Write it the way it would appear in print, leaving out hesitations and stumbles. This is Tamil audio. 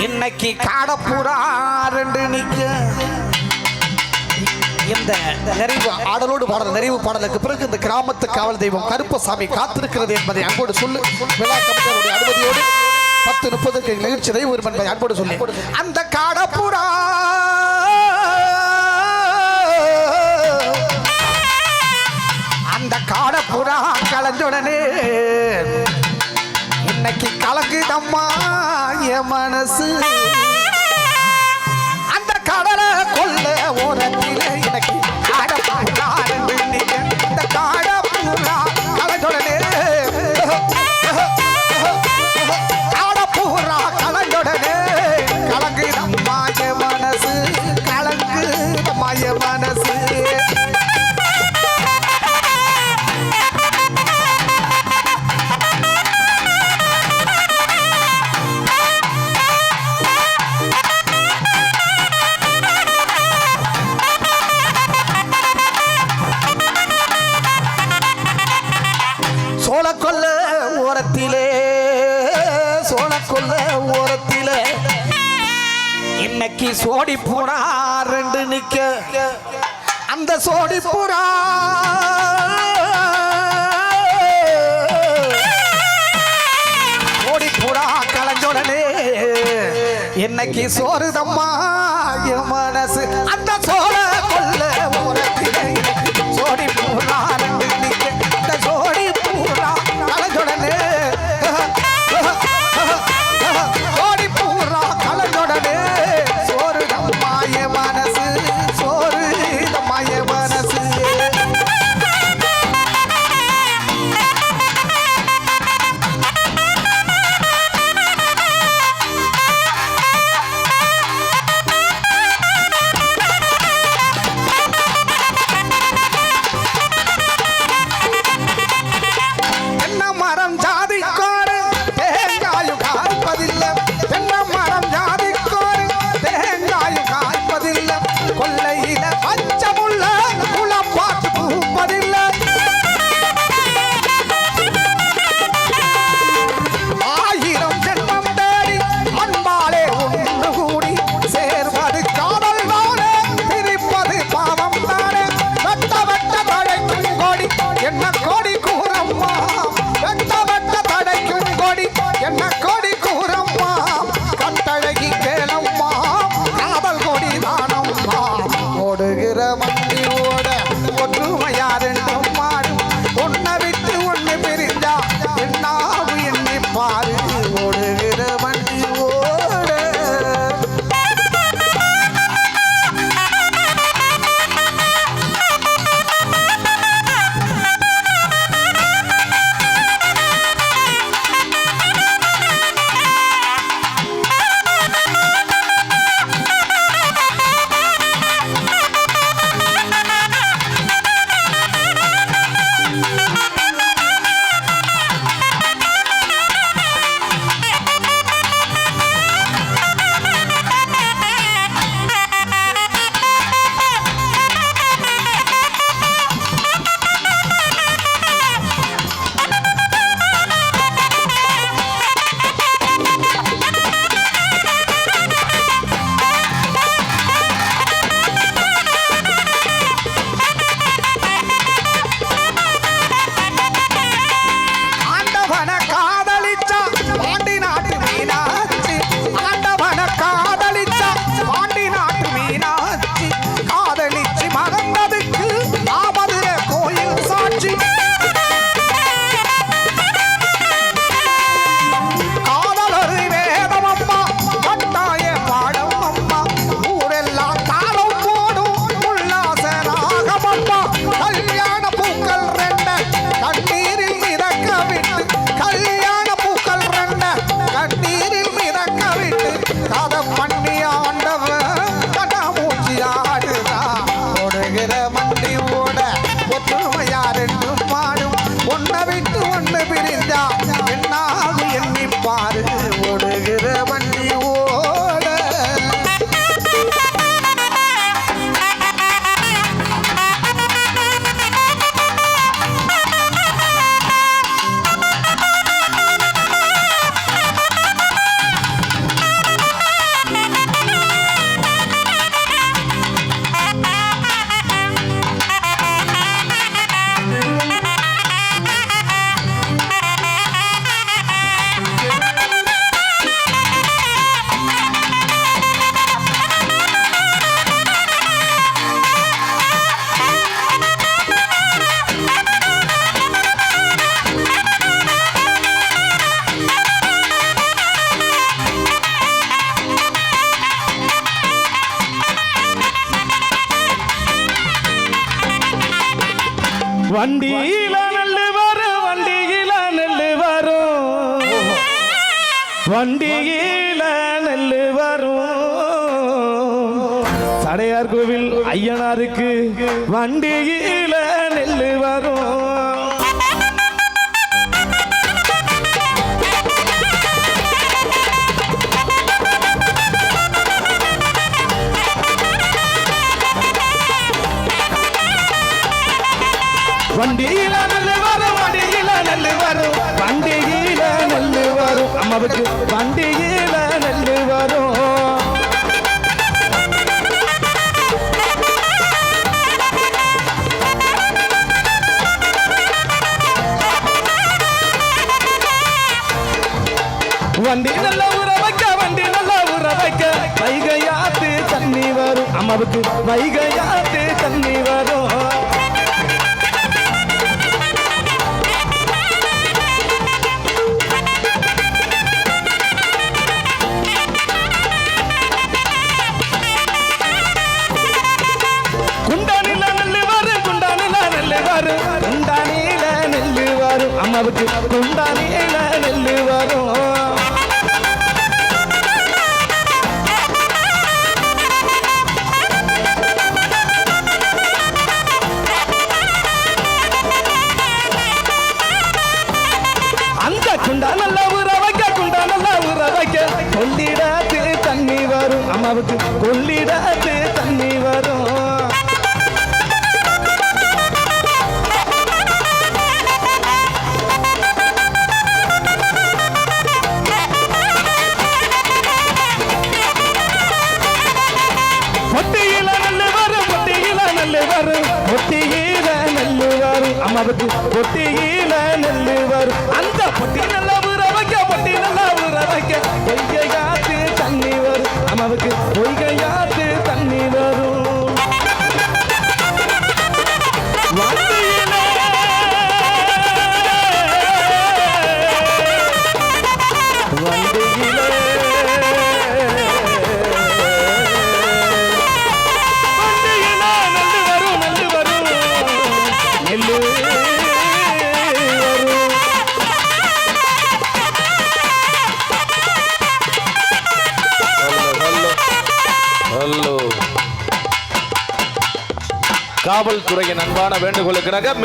இன்னைக்கு காடப்புறா ரெண்டு நிக்க. இந்த நிறைவு ஆடலோடு பாடல் நிறைவு பாடலுக்கு பிறகு இந்த கிராமத்து காவல் தெய்வம் கருப்பசாமி காத்திருக்கிறது என்பதை அன்போடு சொல்லு. விழா கமிட்டியுடைய அனுமதியோடு 10:30 நிகழ்ச்சி நிறைவு என்பதை அன்போடு சொல்லி அந்த காடப்புறா அந்த காடப்புறா கலஞ்சுடனே இன்னைக்கு கலக்குதம்மா என் மனசு. அந்த கடலை கொல்ல ஓரத்திலே எனக்கு காடப்புறா இந்த காடப்புறா கலஞ்சுடனே காடப்புறா கலஞ்சுடனே கலங்குதம்மா என் மனசு கலங்குதம்மா என் மனசு. சோளக்கொல்ல ஓரத்திலே இன்னைக்கு சோடி புறா ரெண்டு நிக்க. அந்த சோடி புறா கலஞ்சோடனே இன்னைக்கு சோறுதம்மா என் மனசு. அந்த சோள கொல்ல ஓரத்திலே சோடி புறா ரெண்டு நிக்க. அந்த சோடி புறா கலஞ்சோடனே சோடி புறா கலஞ்சோடனே சோறு தம்மா என் மனசு சோறு தம்மா என் மனசு. வண்டியில நெல்லு வரும் வண்டியில நெல்லு வரும் வண்டியில நெல்லு வரும் சடையார் கோவில் ஐயனாருக்கு வண்டியில நெல்லு வரும் வண்டியில நெல்லு வரும் வண்டியில நெல்லு வரும் வண்டியில நெல்லு வரும் அம்மாவுக்கு வண்டியில நெல்லு வரும் வண்டி நல்ல ஊற வைக்க வண்டி நல்ல ஊற வைக்க வைகையாத்து தண்ணி வரும் அம்மாவுக்கு வைகையாத்து தண்ணி வரும் குண்டானில நெல்லு வரும் குண்டானில நெல்லு வரும் குண்டானில நெல்லு வரும் அம்மாவுக்கு குண்டானில நெல்லு வரும் அந்த குண்டா நல்ல ஊற வைக்க குண்டா நல்ல ஊற வைக்க கொள்ளிடத்து தண்ணி வரும் அம்மாவுக்கு கொள்ளிடத்து தண்ணி வரும் பொட்டியில நெல்லு வரும் பொட்டியில நெல்லு வரும் பொட்டியில நெல்லு வரும் அம்மாவுக்கு பொட்டியில நெல்லு வரும் அந்த பொட்டி நல்ல ஊற வைக்க பொட்டி நல்ல ஊற வைக்க பொய்கையாத்து தண்ணி வரும் அம்மாவுக்கு பொய்கையாத்து தண்ணி வரும் வண்டியில வண்டியில காவல்துறையின் அன்பான வேண்டுகோளுக்காக